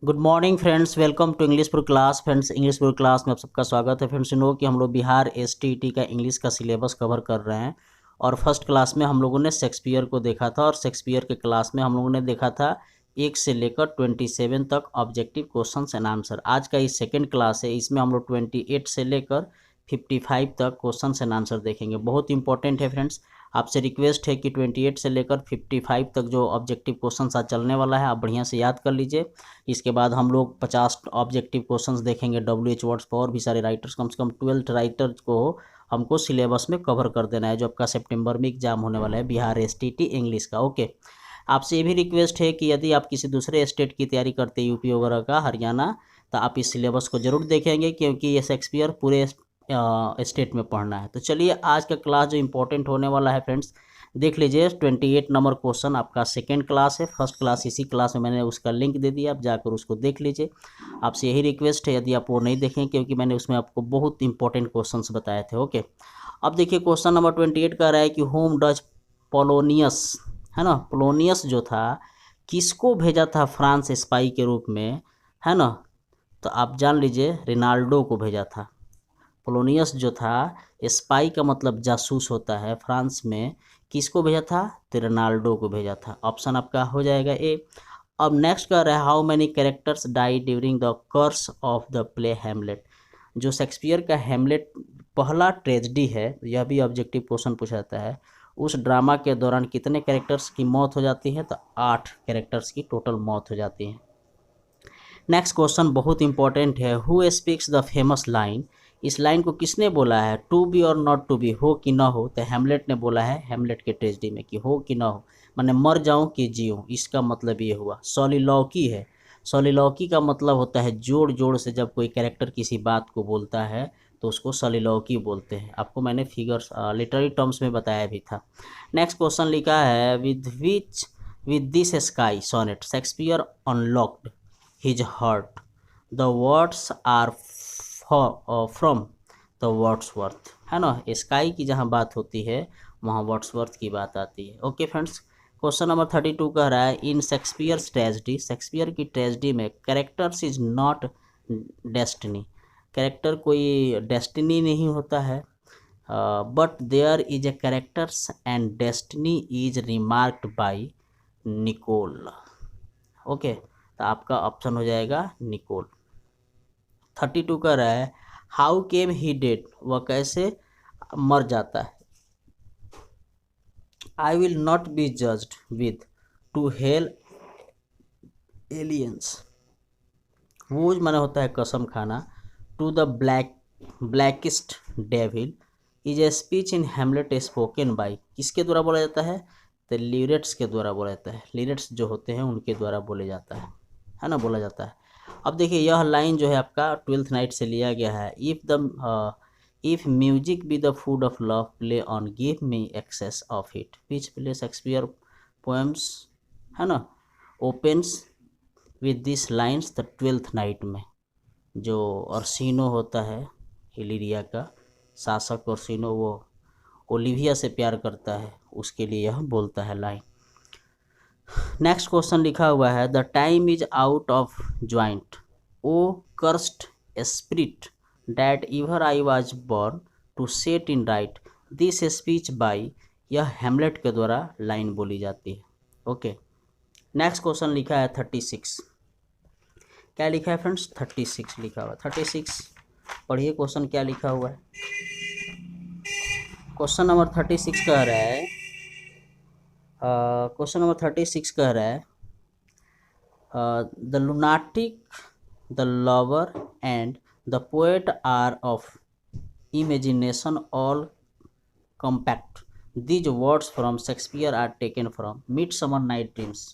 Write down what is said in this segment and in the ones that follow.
Good morning friends, welcome to English for class. Friends, English for class में आप सबका स्वागत है। फ्रेंड्स, सुनो कि हम लोग बिहार एसटीईटी का इंग्लिश का सिलेबस कवर कर रहे हैं और फर्स्ट क्लास में हम लोगों ने शेक्सपियर को देखा था और शेक्सपियर के क्लास में हम लोगों ने देखा था 1 से लेकर 27 तक ऑब्जेक्टिव क्वेश्चंस एंड आंसर। आज का ये सेकंड क्लास है, इसमें हम लोग 28 से लेकर 55 तक क्वेश्चंस एंड आंसर देखेंगे। बहुत इंपॉर्टेंट है फ्रेंड्स, आपसे रिक्वेस्ट है कि 28 से लेकर 55 तक जो ऑब्जेक्टिव क्वेश्चंस आज चलने वाला है आप बढ़िया से याद कर लीजिए। इसके बाद हम लोग 50 ऑब्जेक्टिव क्वेश्चंस देखेंगे WH वर्ड्स पर और भी सारे राइटर्स, कम से कम 12 राइटर्स को हमको सिलेबस में कवर कर देना है जो आपका सितंबर में एग्जाम होने वाला है बिहार एसटीईटी इंग्लिश का। ओके, आपसे ये भी रिक्वेस्ट है कि यदि आप किसी दूसरे स्टेट की तैयारी करते हैं, यूपी वगैरह का, हरियाणा, तो आप इस सिलेबस को जरूर देखेंगे क्योंकि ये शेक्सपियर पूरे स्टेट में पढ़ना है। तो चलिए, आज का क्लास जो इंपॉर्टेंट होने वाला है फ्रेंड्स, देख लीजिए। 28 नंबर क्वेश्चन आपका सेकंड क्लास है। फर्स्ट क्लास इसी क्लास में मैंने उसका लिंक दे दिया, आप जाकर उसको देख लीजिए। आपसे यही रिक्वेस्ट है यदि आप वो नहीं देखें, क्योंकि मैंने उसमें आपको बहुत इंपॉर्टेंट क्वेश्चंस बताए थे। ओके, अब देखिए क्वेश्चन नंबर 28 कह रहा है कि होम डच पोलोनियस, है ना, पोलोनियस जो था किसको भेजा था फ्रांस स्पाई के रूप में, है ना। तो आप जान लीजिए, रिनाल्डो को भेजा था। पोलोनियस जो था, स्पाई का मतलब जासूस होता है, फ्रांस में किसको भेजा था, तो रोनाल्डो को भेजा था। ऑप्शन आपका हो जाएगा ए। अब नेक्स्ट कर रहा है, how many characters die during the course of the play Hamlet. जो शेक्सपियर का हेमलेट पहला ट्रेजेडी है, यह भी ऑब्जेक्टिव क्वेश्चन पूछा जाता है, उस ड्रामा के दौरान कितने कैरेक्टर्स की मौत हो जाती है, तो 8 कैरेक्टर्स की टोटल मौत हो जाती है। नेक्स्ट क्वेश्चन बहुत इंपॉर्टेंट है, who speaks the famous line. इस लाइन को किसने बोला है, to be or not to B, हो कि ना हो। तो हेमलेट ने बोला है, हेमलेट के ट्रेजेडी में, कि हो कि ना हो, माने मर जाऊं कि जीऊं। इसका मतलब ये हुआ। सॉलिलॉकी है, सॉलिलॉकी का मतलब होता है जोड़ जोड़ से जब कोई कैरेक्टर किसी बात को बोलता है तो उसको सॉलिलॉकी बोलते हैं। आपको मैंने फिगर्स लिटरेरी टर्म्स में बताया भी था। नेक्स्ट क्वेश्चन लिखा है, with this sky sonnet Shakespeare unlocked his heart. The words are from the Wordsworth, है ना। स्काई की जहाँ बात होती है वहाँ वर्ड्सवर्थ की बात आती है। ओके फ्रेंड्स, क्वेश्चन नंबर 32 कह रहा है, इन शेक्सपियर्स ट्रेजेडी, शेक्सपियर की ट्रेजेडी में characters is not destiny, character कोई डेस्टिनी नहीं होता है, but there is a characters and destiny is remarked by Nicoll. Okay, तो आपका ऑप्शन हो जाएगा निकोल। 32 का रहा है, हाउ केम ही डेड, वह कैसे मर जाता है। I will not be judged with to hell allegiance, वो माने होता है कसम खाना। To the blackest devil is a speech in Hamlet spoken by, किसके द्वारा बोला जाता है, तो लिरेट्स के द्वारा बोला जाता है। लिरेट्स जो होते हैं उनके द्वारा बोले जाता है ना, बोला जाता है। अब देखिए, यह लाइन जो है आपका ट्वेल्थ नाइट से लिया गया है। If music be the food of love play on give me excess of it, which play Shakespeare poems, है ना, opens with this lines the Twelfth Night में। जो ऑर्सिनो होता है इलिरिया का शासक, ऑर्सिनो, वो ओलिविया से प्यार करता है, उसके लिए यह बोलता है लाइन। नेक्स्ट क्वेश्चन लिखा हुआ है, the time is out of joint, O cursed spite that ever I was born to set in right this speech by, यह हेमलेट के द्वारा लाइन बोली जाती है। ओके, नेक्स्ट क्वेश्चन लिखा है 36। क्या लिखा है फ्रेंड्स, 36 लिखा हुआ है। 36 पढ़िए क्वेश्चन क्या लिखा हुआ है। क्वेश्चन नंबर 36 कह रहा है, क्वेश्चन नंबर 36 कह रहा है, the lunatic, the lover and the poet are of imagination all compact, these words from Shakespeare are taken from midsummer night dreams,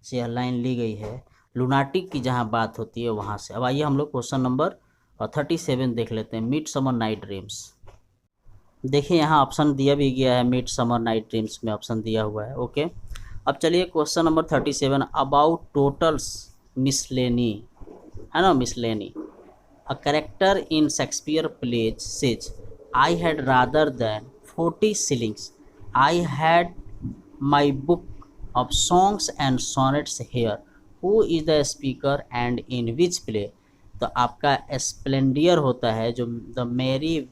से यह लाइन ली गई है। लुनाटिक की जहाँ बात होती है वहाँ से। अब आइए हम लोग क्वेश्चन नंबर 37 देख लेते हैं, मिड समर नाइट ड्रीम्स। देखिए यहाँ ऑप्शन दिया भी गया है, मिड समर नाइट ड्रीम्स में ऑप्शन दिया हुआ है। ओके, अब चलिए question number 37, about Tottel's miscellany, है ना, miscellany. A character in Shakespeare plays says, I had rather than 40 shillings, I had my book of songs and sonnets here, who is the speaker and in which play, तो आपका स्प्लेंडियर होता है जो the मेरी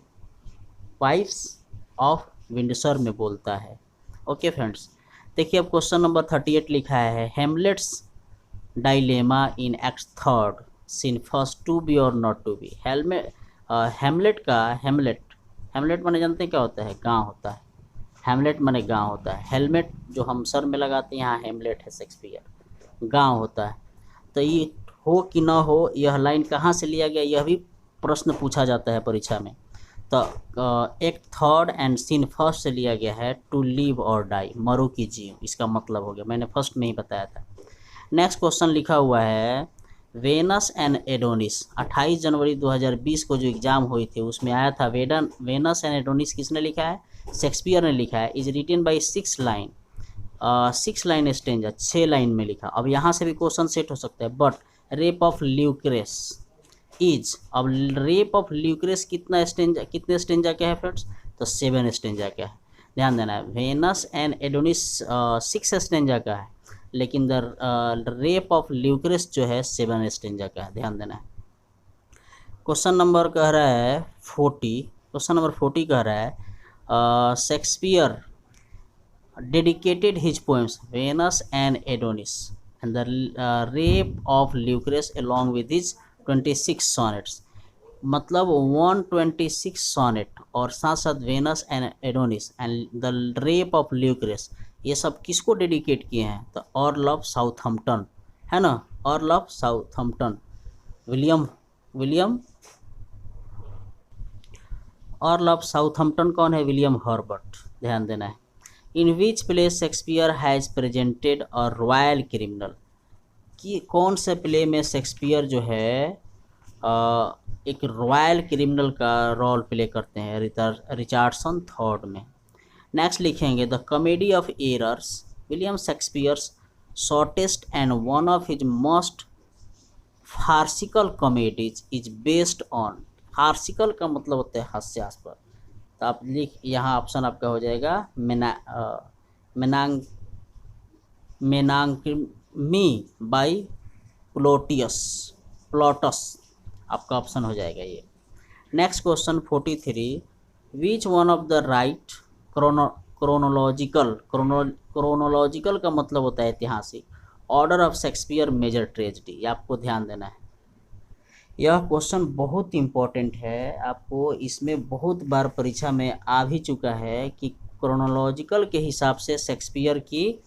wives of Windsor में बोलता है। Okay friends, देखिए अब क्वेश्चन नंबर 38 लिखा है Hamlet's dilemma in act third scene first to be or not to be. Hamlet का हेमलेट माने जानते हैं क्या होता है? गांव होता है। हेमलेट माने गांव होता है। हेलमेट जो हम सर में लगाते हैं, यहाँ हेमलेट है शेक्सपियर, गांव होता है। तो ये हो कि ना हो, यह लाइन कहाँ से लिया गया, यह भी प्रश्न पूछा जाता है परीक्षा में। तो एक थर्ड एंड सीन फर्स्ट से लिया गया है, टू लिव और डाई, मरो की जीव, इसका मतलब हो गया, मैंने फर्स्ट में ही बताया था। नेक्स्ट क्वेश्चन लिखा हुआ है वेनस एंड एडोनिस। 28 जनवरी 2020 को जो एग्जाम हुई थी उसमें आया था वेनस एंड एडोनिस किसने लिखा है? शेक्सपियर ने लिखा है। Is written by 6 line, 6 line stanza, 6 line में लिखा। अब यहाँ से भी क्वेश्चन सेट हो सकता है। बट रेप ऑफ ल्यूक्रेस इज, अब रेप ऑफ ल्यूक्रेस कितना स्टेंजा, कितने स्टेंजा क्या है फ्रेंड्स? तो 7 स्टेंजा क्या है, ध्यान देना है। वेनस एंड एडोनिस 6 स्टेंजा का है, लेकिन द रेप ऑफ ल्यूक्रेस जो है 7 स्टेंजा का है, ध्यान देना है। क्वेश्चन नंबर कह रहा है 40, क्वेश्चन नंबर 40 कह रहा है Shakespeare dedicated his poems Venus and Adonis and the rape of Lucrece along with his 26 sonnets, मतलब 126 सोनेट और साथ साथ Venus and Adonis and the rape of Lucrece, ये सब किसको डेडिकेट किए हैं? तो अर्ल ऑफ साउथहम्पटन है ना, earl of Southampton, William earl of Southampton कौन है? विलियम हर्बर्ट, ध्यान देना है। In which play Shakespeare has presented a royal criminal, कि कौन से प्ले में शेक्सपियर जो है एक रॉयल क्रिमिनल का रोल प्ले करते हैं? रिचर्डसन थर्ड में। नेक्स्ट लिखेंगे the comedy of errors William Shakespeare's shortest and one of his most farcical comedies is based on, farcical का मतलब होता है हास्यास्पद, तो आप लिख, यहाँ ऑप्शन आपका हो जाएगा मेनांकमी बाई प्लॉटस, आपका ऑप्शन हो जाएगा ये। Next question 43, which one of the right chronological का मतलब होता है ऐतिहासिक, order of Shakespeare major tragedy, ये आपको ध्यान देना है। यह क्वेश्चन बहुत इंपॉर्टेंट है, आपको इसमें बहुत बार परीक्षा में आ भी चुका है कि क्रोनोलॉजिकल के हिसाब से शेक्सपियर की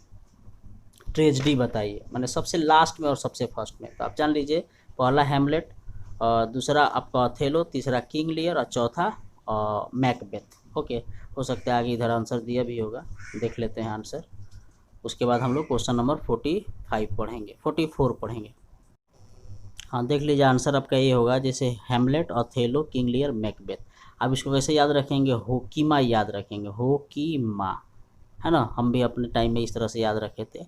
ट्रेजेडी बताइए, माने सबसे लास्ट में और सबसे फर्स्ट में। तो आप जान लीजिए, पहला हेमलेट, दूसरा आपका अथेलो, तीसरा किंग लियर और चौथा मैकबेथ। ओके, हो सकता है आगे इधर आंसर दिया भी होगा, देख लेते हैं आंसर। उसके बाद हम लोग क्वेश्चन नंबर 45 पढ़ेंगे, 44 पढ़ेंगे। हाँ देख लीजिए, आंसर आपका ये होगा, जैसे हेमलेट, अथेलो, किंग लियर, मैकबेथ। अब इसको कैसे याद रखेंगे? होकीमा याद रखेंगे, होकीमा, है ना, हम भी अपने टाइम में इस तरह से याद रखे थे।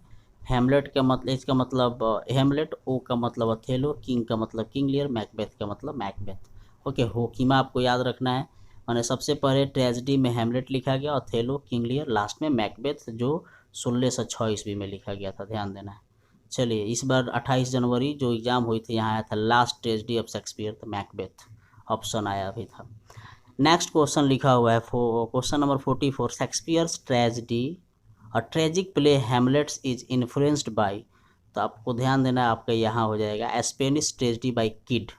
हेमलेट का मतलब, इसका मतलब हेमलेट, ओ का मतलब अथेलो, किंग का मतलब किंग लियर, मैकबेथ का मतलब मैकबेथ। ओके, होकीमा आपको याद रखना है, माने सबसे पहले ट्रेजेडी में हेमलेट लिखा गया, अथेलो, किंग लियर, लास्ट में मैकबेथ जो 1606 ईस्वी में लिखा गया था, ध्यान देना है। चलिए, इस बार 28 जनवरी जो एग्ज़ाम हुई थी यहाँ आया था लास्ट ट्रेजेडी ऑफ शेक्सपियर, तो मैकबेथ ऑप्शन आया अभी था। नेक्स्ट क्वेश्चन लिखा हुआ है क्वेश्चन नंबर 44, शेक्सपियर्स ट्रेजेडी और tragic play Hamlet's is influenced by, तो आपको ध्यान देना है, आपका यहाँ हो जाएगा Spanish tragedy by Kyd,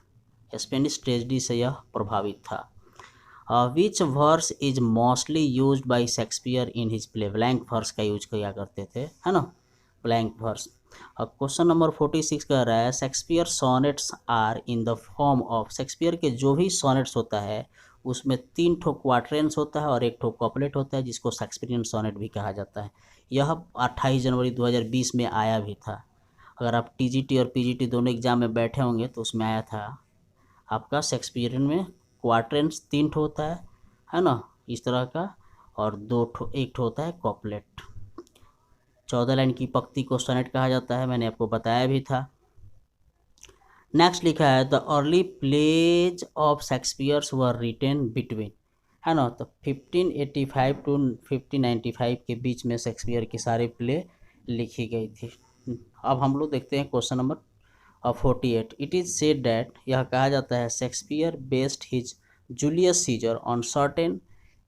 Spanish tragedy से यह प्रभावित था। Which verse is mostly use by Shakespeare in his play, blank verse का यूज किया करते थे, है ना, ब्लैंक वर्स। क्वेश्चन नंबर 46 कह रहा है Shakespeare sonnets are in the form of, Shakespeare के जो भी सोनेट्स होता है उसमें 3 ठो क्वाट्रेंस होता है और 1 ठो कॉपलेट होता है, जिसको शेक्सपियरियन सोनेट भी कहा जाता है। यह 28 जनवरी 2020 में आया भी था। अगर आप टीजीटी और पीजीटी दोनों एग्जाम में बैठे होंगे तो उसमें आया था आपका शेक्सपियरियन में क्वाट्रेंस 3 ठो होता है ना, इस तरह का, और 1 ठो होता है कॉपलेट। 14 लाइन की पंक्ति को सोनेट कहा जाता है, मैंने आपको बताया भी था। नेक्स्ट लिखा है the early plays of Shakespeare's were written between, है ना, तो 1585 टू 1595 के बीच में शेक्सपियर की सारी प्ले लिखी गई थी। अब हम लोग देखते हैं question number 48। It is said that, यह कहा जाता है Shakespeare based his Julius Caesar on certain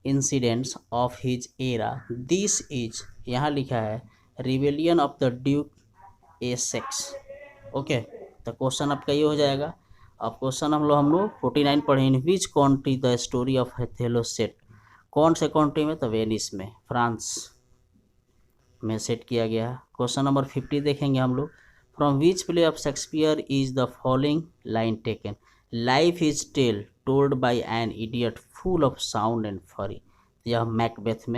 incidents of his era. This is, यहाँ लिखा है rebellion of the Duke Essex. Okay, तो क्वेश्चन आपका ये हो जाएगा। अब क्वेश्चन हम लोग 49 पढ़े। In which country the story of Othello set, कौन से कंट्री में? तो वेनिस में, फ्रांस में सेट किया गया है। क्वेश्चन नंबर 50 देखेंगे हम लोग। From which play of Shakespeare is the following line taken? Life is tale told by an idiot full of sound and fury. यह मैकबेथ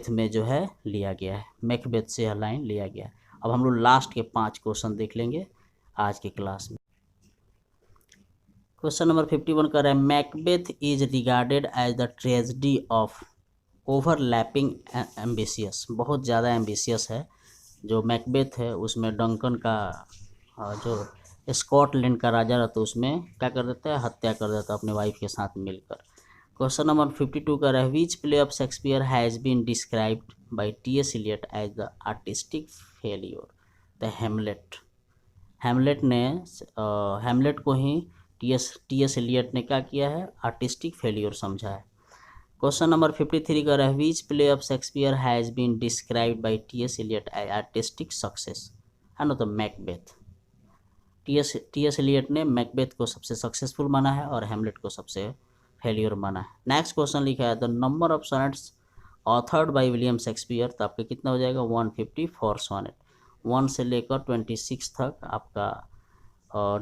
में जो है लिया गया है, मैकबेथ से यह लाइन लिया गया है। अब हम लोग लास्ट के 5 क्वेश्चन देख लेंगे आज की क्लास में। क्वेश्चन नंबर 51 कर रहा है Macbeth is regarded as the tragedy of overlapping ambitious. बहुत ज़्यादा एम्बिशियस है जो मैकबेथ है, उसमें डंकन का जो स्कॉटलैंड का राजा रहता है उसमें क्या कर देता है? हत्या कर देता है अपने वाइफ के साथ मिलकर। क्वेश्चन नंबर 52 का है which play of Shakespeare has been described by T S. Eliot as the artistic failure? The Hamlet. Hamlet को ही टी.एस. एलियट ने क्या किया है? आर्टिस्टिक फेलियर समझा है। क्वेश्चन नंबर 53 का है which play of Shakespeare has been described by T S. Eliot as artistic success? है ना, तो मैकबेथ। टी.एस. एलियट ने मैकबेथ को सबसे सक्सेसफुल माना है और हेमलेट को सबसे फेलियर माना है। नेक्स्ट क्वेश्चन लिखा है the number of sonnets authored by William Shakespeare. तो आपका कितना हो जाएगा? 154 सोनेट। 1 से लेकर 26 तक आपका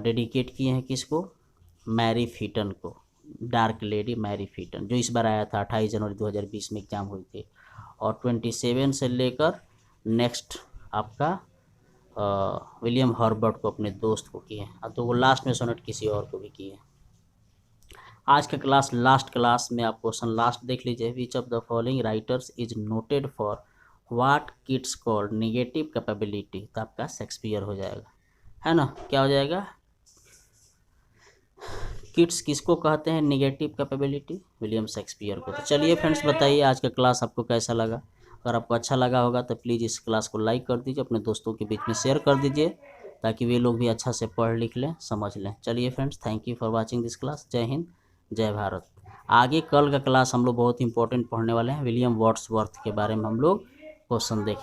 डेडिकेट किए हैं किसको? मैरी फीटन को, डार्क लेडी मैरी फीटन, जो इस बार आया था 28 जनवरी 2020 में एग्जाम हुई थी। और 27 से लेकर नेक्स्ट आपका विलियम हर्बर्ट को, अपने दोस्त को किए हैं। अब तो वो लास्ट में सोनेट किसी और को भी किए हैं। आज का क्लास लास्ट क्लास में आप क्वेश्चन लास्ट देख लीजिए। Which of the following writers is noted for what kids called negative capability? तो आपका शेक्सपियर हो जाएगा, है ना। क्या हो जाएगा? किड्स किसको कहते हैं निगेटिव कैपेबिलिटी? विलियम शेक्सपियर को। तो चलिए फ्रेंड्स, बताइए आज का क्लास आपको कैसा लगा। अगर आपको अच्छा लगा होगा तो प्लीज़ इस क्लास को लाइक कर दीजिए, अपने दोस्तों के बीच में शेयर कर दीजिए ताकि वे लोग भी अच्छा से पढ़ लिख लें, समझ लें। चलिए friends, thank you for watching this class. जय हिंद, जय भारत। आगे कल का क्लास हम लोग बहुत इंपॉर्टेंट पढ़ने वाले हैं। विलियम वर्ड्सवर्थ के बारे में हम लोग क्वेश्चन देखेंगे।